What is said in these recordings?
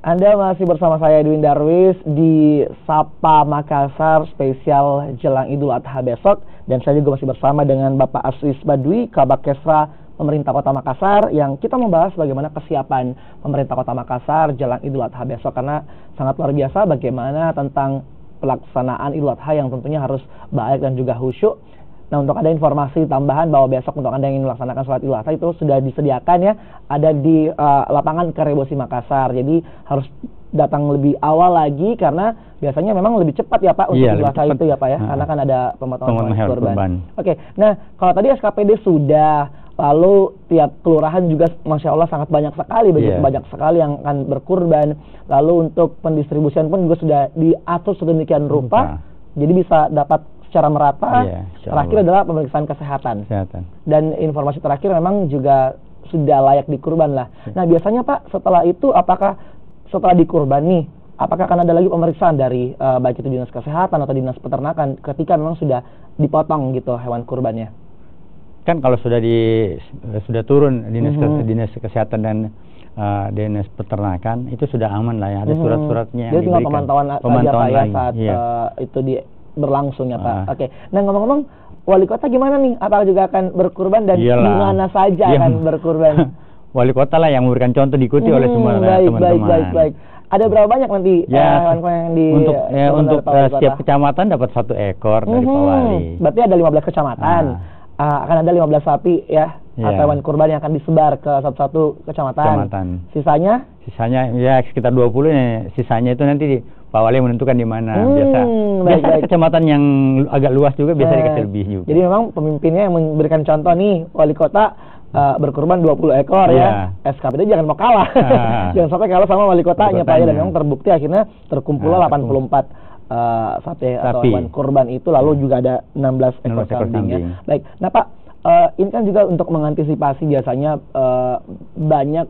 Anda masih bersama saya Edwin Darwis di Sapa Makassar spesial jelang Idul Adha besok, dan saya juga masih bersama dengan Bapak Asris Badui, Kabak Kesra Pemerintah Kota Makassar, yang kita membahas bagaimana kesiapan Pemerintah Kota Makassar jelang Idul Adha besok, karena sangat luar biasa bagaimana tentang pelaksanaan Idul Adha yang tentunya harus baik dan juga khusyuk. Nah, untuk ada informasi tambahan bahwa besok untuk Anda yang ingin melaksanakan sholat Idul Adha itu sudah disediakan ya, ada di lapangan Karebosi Makassar. Jadi harus datang lebih awal lagi karena biasanya memang lebih cepat ya Pak untuk Idul Adha itu ya Pak ya, karena kan ada pemotongan hewan kurban. Oke, nah kalau tadi SKPD sudah, lalu tiap kelurahan juga Masya Allah sangat banyak sekali, begitu banyak sekali yang akan berkurban. Lalu untuk pendistribusian pun juga sudah diatur sedemikian rupa, jadi bisa dapat secara merata. Terakhir adalah pemeriksaan kesehatan. Dan informasi terakhir memang juga sudah layak dikurban lah. Nah biasanya Pak, setelah itu apakah setelah dikurban nih, apakah akan ada lagi pemeriksaan dari baik itu dinas kesehatan atau dinas peternakan ketika memang sudah dipotong gitu hewan kurbannya? Kan kalau sudah turun dinas kesehatan dan dinas peternakan itu sudah aman lah ya, ada surat-suratnya yang tinggal diberikan. pemantauan aja Pak ya saat itu berlangsung ya Pak. Oke. Nah ngomong-ngomong, wali kota gimana nih? Apakah juga akan berkurban dan di mana saja akan berkurban? Wali kota lah yang memberikan contoh diikuti oleh semua teman-teman. Baik. Ada berapa banyak nanti hewan-hewan yang di untuk setiap kecamatan dapat 1 ekor dari Pak Wali. Berarti ada 15 kecamatan. Akan ada 15 sapi ya, atau hewan kurban yang akan disebar ke satu kecamatan. Sisanya ya sekitar 20 ya. Sisanya itu nanti Pak Wali menentukan di mana. Biasa kecamatan yang agak luas juga biasa dikasih lebih juga. Jadi memang pemimpinnya yang memberikan contoh nih, wali kota berkurban 20 ekor ya. SKPD jangan mau kalah. Jangan sampai kalah sama wali kotanya Pak ya. Dan memang terbukti akhirnya terkumpullah 84 sate atau hewan kurban itu, lalu juga ada 16 ekor kambing ya. Baik. Nah Pak, ini kan juga untuk mengantisipasi biasanya banyak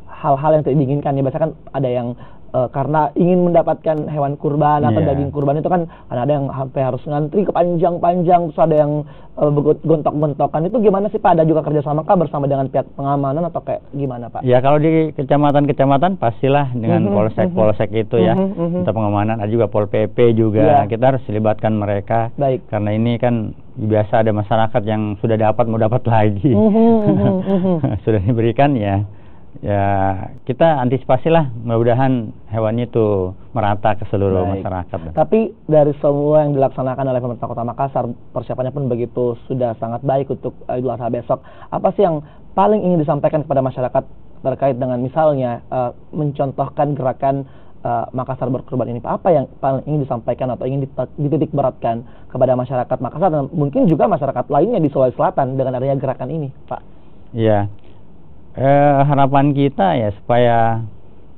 hal-hal yang tidak diinginkan ya. Biasanya kan ada yang karena ingin mendapatkan hewan kurban atau daging kurban itu kan ada yang sampai harus ngantri kepanjang-panjang, terus ada yang gontok-gontokan. Itu gimana sih Pak? Ada juga kerjasama kah bersama dengan pihak pengamanan atau kayak gimana Pak? Ya kalau di kecamatan pastilah dengan polsek itu ya, untuk pengamanan. Ada juga Pol PP juga, kita harus libatkan mereka. Karena ini kan biasa ada masyarakat yang sudah dapat mau dapat lagi. Sudah diberikan ya kita antisipasilah, mudah-mudahan hewannya itu merata ke seluruh masyarakat. Tapi dari semua yang dilaksanakan oleh pemerintah Kota Makassar, persiapannya pun begitu sudah sangat baik untuk Idul Adha besok. Apa sih yang paling ingin disampaikan kepada masyarakat terkait dengan misalnya mencontohkan gerakan Makassar berkurban ini Pak? Apa yang paling ingin disampaikan atau ingin dititik beratkan kepada masyarakat Makassar dan mungkin juga masyarakat lainnya di Sulawesi Selatan dengan adanya gerakan ini Pak? Iya. Harapan kita ya supaya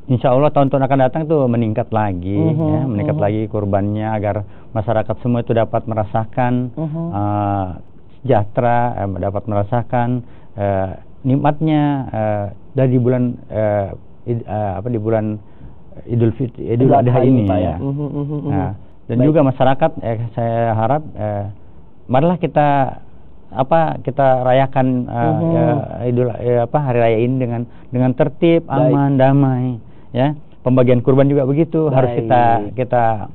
insya Allah tahun-tahun akan datang tuh meningkat lagi, meningkat lagi kurbannya, agar masyarakat semua itu dapat merasakan sejahtera, dapat merasakan nikmatnya dari bulan di bulan Idul Adha ini ya. Dan juga masyarakat saya harap marilah kita rayakan hari raya ini dengan tertib, aman, damai ya. Pembagian kurban juga begitu, harus kita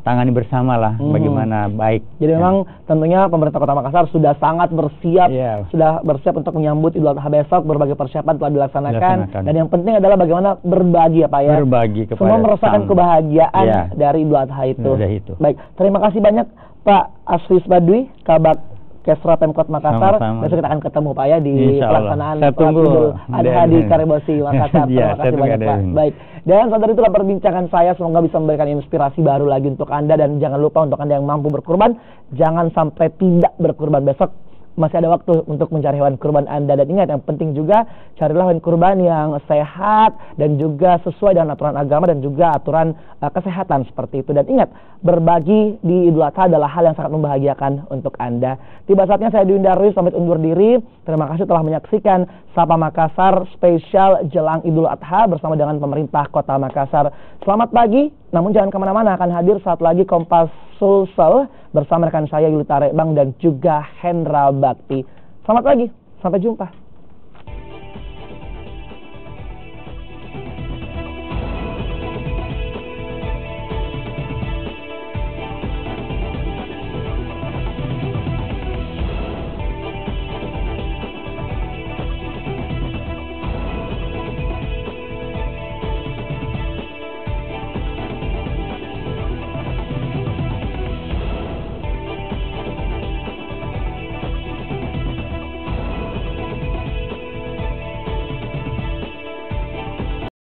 tangani bersama lah bagaimana baik. Jadi memang tentunya pemerintah Kota Makassar sudah sangat bersiap, sudah bersiap untuk menyambut Idul Adha besok. Berbagai persiapan telah dilaksanakan. Dan yang penting adalah bagaimana berbagi ya Pak ya. Berbagi kepada semua merasakan kebahagiaan dari Idul Adha itu. Baik, terima kasih banyak Pak Asris Badui, Kabak Kesra Pemkot Makassar. Besok kita akan ketemu Pak ya di pelaksanaan Idul Adha di Karebosi Makassar. Terima kasih banyak Pak. Baik. Dan saudara, itulah perbincangan saya, semoga bisa memberikan inspirasi baru lagi untuk Anda. Dan jangan lupa untuk Anda yang mampu berkurban, jangan sampai tidak berkurban besok. Masih ada waktu untuk mencari hewan kurban Anda. Dan ingat, yang penting juga carilah hewan kurban yang sehat dan juga sesuai dengan aturan agama dan juga aturan kesehatan seperti itu. Dan ingat, berbagi di Idul Adha adalah hal yang sangat membahagiakan untuk Anda. Tiba saatnya saya Edwin Darwis pamit undur diri. Terima kasih telah menyaksikan Sapa Makassar spesial jelang Idul Adha bersama dengan pemerintah Kota Makassar. Selamat pagi, namun jangan kemana-mana, akan hadir saat lagi Kompas Sulsel bersama rekan saya Yulita Rebang dan juga Hendra Bakti. Selamat pagi, sampai jumpa.